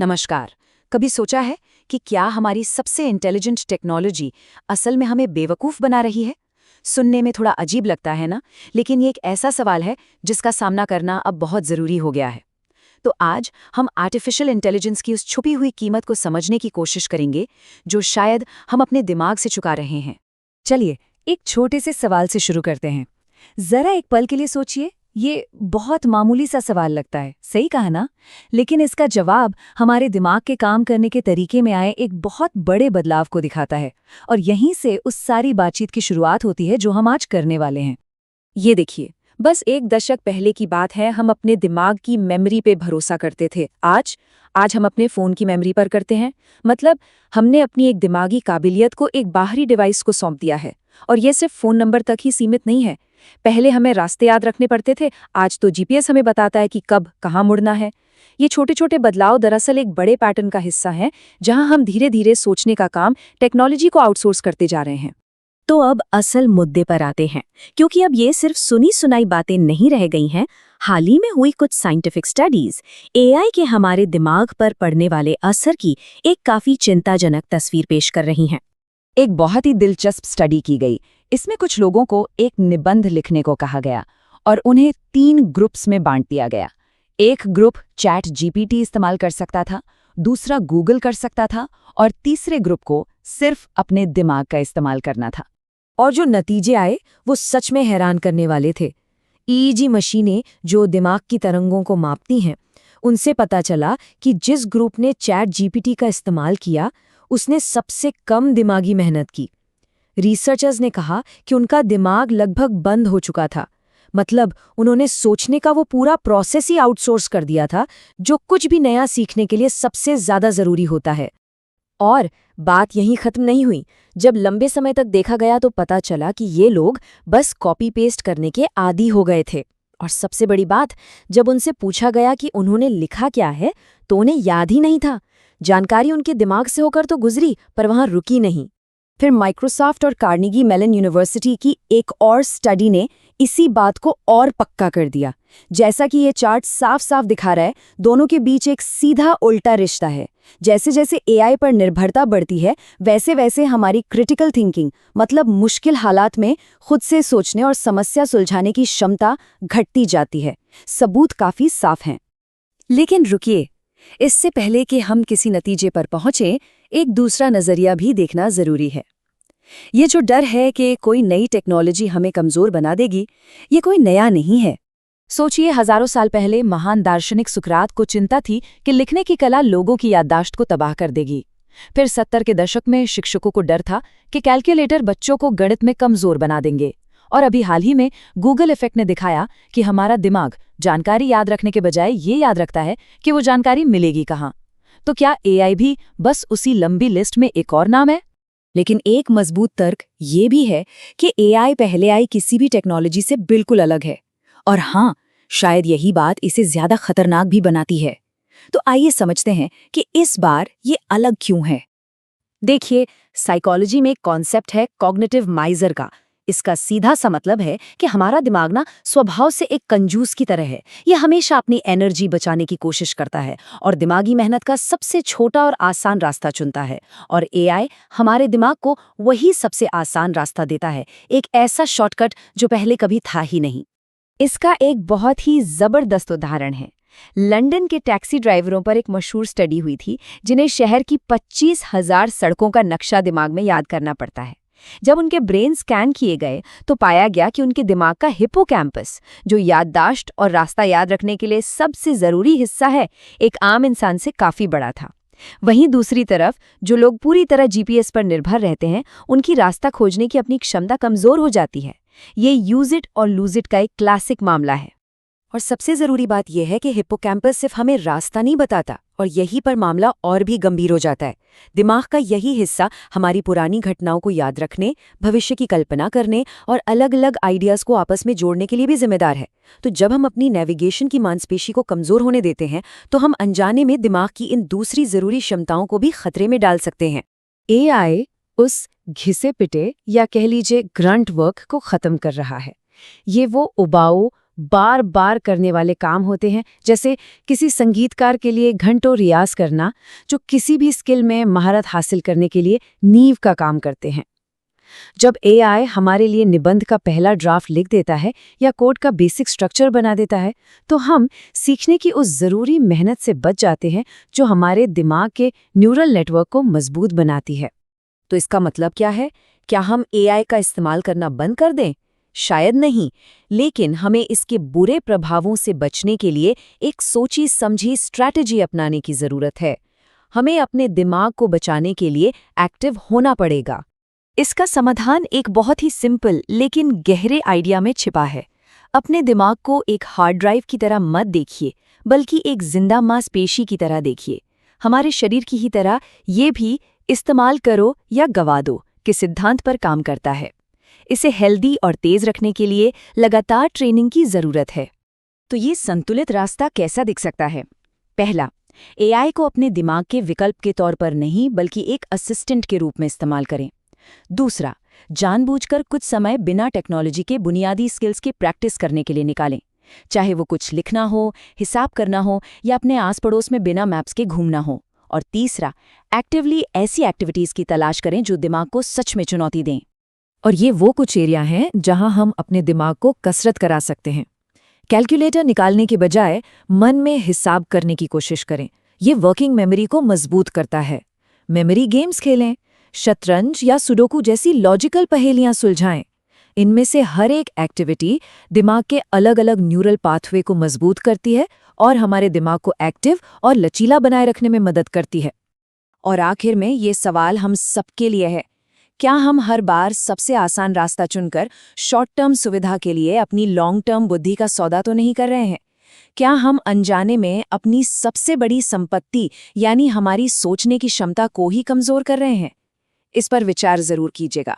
नमस्कार। कभी सोचा है कि क्या हमारी सबसे इंटेलिजेंट टेक्नोलॉजी असल में हमें बेवकूफ़ बना रही है? सुनने में थोड़ा अजीब लगता है ना, लेकिन ये एक ऐसा सवाल है जिसका सामना करना अब बहुत ज़रूरी हो गया है। तो आज हम आर्टिफिशियल इंटेलिजेंस की उस छुपी हुई कीमत को समझने की कोशिश करेंगे, जो शायद हम अपने दिमाग से चुका रहे हैं। चलिए, एक छोटे से सवाल से शुरू करते हैं। जरा एक पल के लिए सोचिए, ये बहुत मामूली सा सवाल लगता है, सही कहा ना? लेकिन इसका जवाब हमारे दिमाग के काम करने के तरीके में आए एक बहुत बड़े बदलाव को दिखाता है, और यहीं से उस सारी बातचीत की शुरुआत होती है जो हम आज करने वाले हैं। ये देखिए, बस एक दशक पहले की बात है, हम अपने दिमाग की मेमोरी पे भरोसा करते थे। आज हम अपने फ़ोन की मेमोरी पर करते हैं। मतलब हमने अपनी एक दिमागी काबिलियत को एक बाहरी डिवाइस को सौंप दिया है। और ये सिर्फ फ़ोन नंबर तक ही सीमित नहीं है। पहले हमें रास्ते याद रखने पड़ते थे, आज तो जीपीएस हमें बताता है कि कब कहाँ मुड़ना है। ये छोटे छोटे बदलाव दरअसल एक बड़े पैटर्न का हिस्सा हैं, जहाँ हम धीरे धीरे सोचने का काम टेक्नोलॉजी को आउटसोर्स करते जा रहे हैं। तो अब असल मुद्दे पर आते हैं, क्योंकि अब ये सिर्फ सुनी सुनाई बातें नहीं रह गई हैं। हाल ही में हुई कुछ साइंटिफिक स्टडीज एआई के हमारे दिमाग पर पड़ने वाले असर की एक काफी चिंताजनक तस्वीर पेश कर रही हैं। एक बहुत ही दिलचस्प स्टडी की गई। इसमें कुछ लोगों को एक निबंध लिखने को कहा गया और उन्हें 3 ग्रुप्स में बांट दिया गया। एक ग्रुप चैट जीपीटी इस्तेमाल कर सकता था, दूसरा गूगल कर सकता था और तीसरे ग्रुप को सिर्फ अपने दिमाग का इस्तेमाल करना था। और जो नतीजे आए वो सच में हैरान करने वाले थे। ईईजी मशीनें जो दिमाग की तरंगों को मापती हैं, उनसे पता चला कि जिस ग्रुप ने चैट जीपीटी का इस्तेमाल किया उसने सबसे कम दिमागी मेहनत की। रिसर्चर्स ने कहा कि उनका दिमाग लगभग बंद हो चुका था। मतलब उन्होंने सोचने का वो पूरा प्रोसेस ही आउटसोर्स कर दिया था, जो कुछ भी नया सीखने के लिए सबसे ज्यादा जरूरी होता है। और बात यहीं खत्म नहीं हुई। जब लंबे समय तक देखा गया तो पता चला कि ये लोग बस कॉपी पेस्ट करने के आदी हो गए थे। और सबसे बड़ी बात, जब उनसे पूछा गया कि उन्होंने लिखा क्या है, तो उन्हें याद ही नहीं था। जानकारी उनके दिमाग से होकर तो गुजरी, पर वहां रुकी नहीं। फिर माइक्रोसॉफ्ट और कार्नेगी मेलन यूनिवर्सिटी की एक और स्टडी ने इसी बात को और पक्का कर दिया। जैसा कि ये चार्ट साफ साफ दिखा रहा है, दोनों के बीच एक सीधा उल्टा रिश्ता है। जैसे जैसे एआई पर निर्भरता बढ़ती है, वैसे वैसे हमारी क्रिटिकल थिंकिंग, मतलब मुश्किल हालात में खुद से सोचने और समस्या सुलझाने की क्षमता घटती जाती है। सबूत काफी साफ हैं। लेकिन रुकिए, इससे पहले कि हम किसी नतीजे पर पहुंचे, एक दूसरा नजरिया भी देखना जरूरी है। ये जो डर है कि कोई नई टेक्नोलॉजी हमें कमजोर बना देगी, ये कोई नया नहीं है। सोचिए, हजारों साल पहले महान दार्शनिक सुकरात को चिंता थी कि लिखने की कला लोगों की याददाश्त को तबाह कर देगी। फिर 70 के दशक में शिक्षकों को डर था कि कैलकुलेटर बच्चों को गणित में कमजोर बना देंगे। और अभी हाल ही में गूगल इफेक्ट ने दिखाया कि हमारा दिमाग जानकारी याद रखने के बजाय ये याद रखता है कि वो जानकारी मिलेगी कहाँ। तो क्या एआई भी बस उसी लंबी लिस्ट में एक और नाम है? लेकिन एक मजबूत तर्क ये भी है कि एआई पहले आई किसी भी टेक्नोलॉजी से बिल्कुल अलग है। और हाँ, शायद यही बात इसे ज्यादा खतरनाक भी बनाती है। तो आइए समझते हैं कि इस बार ये अलग क्यों है। देखिए, साइकोलॉजी में एक कॉन्सेप्ट है कॉग्निटिव माइजर का। इसका सीधा सा मतलब है कि हमारा दिमाग ना स्वभाव से एक कंजूस की तरह है। यह हमेशा अपनी एनर्जी बचाने की कोशिश करता है और दिमागी मेहनत का सबसे छोटा और आसान रास्ता चुनता है। और एआई हमारे दिमाग को वही सबसे आसान रास्ता देता है, एक ऐसा शॉर्टकट जो पहले कभी था ही नहीं। इसका एक बहुत ही जबरदस्त उदाहरण है। लंदन के टैक्सी ड्राइवरों पर एक मशहूर स्टडी हुई थी, जिन्हें शहर की 25,000 सड़कों का नक्शा दिमाग में याद करना पड़ता है। जब उनके ब्रेन स्कैन किए गए तो पाया गया कि उनके दिमाग का हिप्पोकैम्पस, जो याददाश्त और रास्ता याद रखने के लिए सबसे जरूरी हिस्सा है, एक आम इंसान से काफी बड़ा था। वहीं दूसरी तरफ जो लोग पूरी तरह जीपीएस पर निर्भर रहते हैं, उनकी रास्ता खोजने की अपनी क्षमता कमजोर हो जाती है। ये यूज इट और लूज इट का एक क्लासिक मामला है। और सबसे जरूरी बात यह है कि हिप्पोकैम्पस सिर्फ हमें रास्ता नहीं बताता, और यहीं पर मामला और भी गंभीर हो जाता है। दिमाग का यही हिस्सा हमारी पुरानी घटनाओं को याद रखने, भविष्य की कल्पना करने और अलग अलग आइडियाज को आपस में जोड़ने के लिए भी जिम्मेदार है। तो जब हम अपनी नेविगेशन की मांसपेशी को कमजोर होने देते हैं, तो हम अनजाने में दिमाग की इन दूसरी जरूरी क्षमताओं को भी खतरे में डाल सकते हैं। एआई उस घिसे पिटे या कह लीजिए ग्रंट वर्क को खत्म कर रहा है। ये वो उबाऊ, बार बार करने वाले काम होते हैं, जैसे किसी संगीतकार के लिए घंटों रियाज करना, जो किसी भी स्किल में महारत हासिल करने के लिए नींव का काम करते हैं। जब एआई हमारे लिए निबंध का पहला ड्राफ्ट लिख देता है या कोड का बेसिक स्ट्रक्चर बना देता है, तो हम सीखने की उस ज़रूरी मेहनत से बच जाते हैं जो हमारे दिमाग के न्यूरल नेटवर्क को मजबूत बनाती है। तो इसका मतलब क्या है? क्या हम एआई का इस्तेमाल करना बंद कर दें? शायद नहीं, लेकिन हमें इसके बुरे प्रभावों से बचने के लिए एक सोची समझी स्ट्रैटेजी अपनाने की ज़रूरत है। हमें अपने दिमाग को बचाने के लिए एक्टिव होना पड़ेगा। इसका समाधान एक बहुत ही सिंपल लेकिन गहरे आइडिया में छिपा है। अपने दिमाग को एक हार्ड ड्राइव की तरह मत देखिए, बल्कि एक जिंदा मांसपेशी की तरह देखिए। हमारे शरीर की ही तरह ये भी इस्तेमाल करो या गवा दो के सिद्धांत पर काम करता है। इसे हेल्दी और तेज रखने के लिए लगातार ट्रेनिंग की जरूरत है। तो ये संतुलित रास्ता कैसा दिख सकता है? पहला, एआई को अपने दिमाग के विकल्प के तौर पर नहीं बल्कि एक असिस्टेंट के रूप में इस्तेमाल करें। दूसरा, जानबूझकर कुछ समय बिना टेक्नोलॉजी के बुनियादी स्किल्स की प्रैक्टिस करने के लिए निकालें, चाहे वो कुछ लिखना हो, हिसाब करना हो या अपने आस पड़ोस में बिना मैप्स के घूमना हो। और तीसरा, एक्टिवली ऐसी एक्टिविटीज की तलाश करें जो दिमाग को सच में चुनौती दें। और ये वो कुछ एरिया हैं जहां हम अपने दिमाग को कसरत करा सकते हैं। कैलकुलेटर निकालने के बजाय मन में हिसाब करने की कोशिश करें। ये वर्किंग मेमोरी को मजबूत करता है। मेमोरी गेम्स खेलें, शतरंज या सुडोकू जैसी लॉजिकल पहेलियां सुलझाएं। इनमें से हर एक एक्टिविटी दिमाग के अलग अलग न्यूरल पाथवे को मजबूत करती है और हमारे दिमाग को एक्टिव और लचीला बनाए रखने में मदद करती है। और आखिर में ये सवाल हम सबके लिए है, क्या हम हर बार सबसे आसान रास्ता चुनकर शॉर्ट टर्म सुविधा के लिए अपनी लॉन्ग टर्म बुद्धि का सौदा तो नहीं कर रहे हैं? क्या हम अनजाने में अपनी सबसे बड़ी संपत्ति यानी हमारी सोचने की क्षमता को ही कमजोर कर रहे हैं? इस पर विचार जरूर कीजिएगा।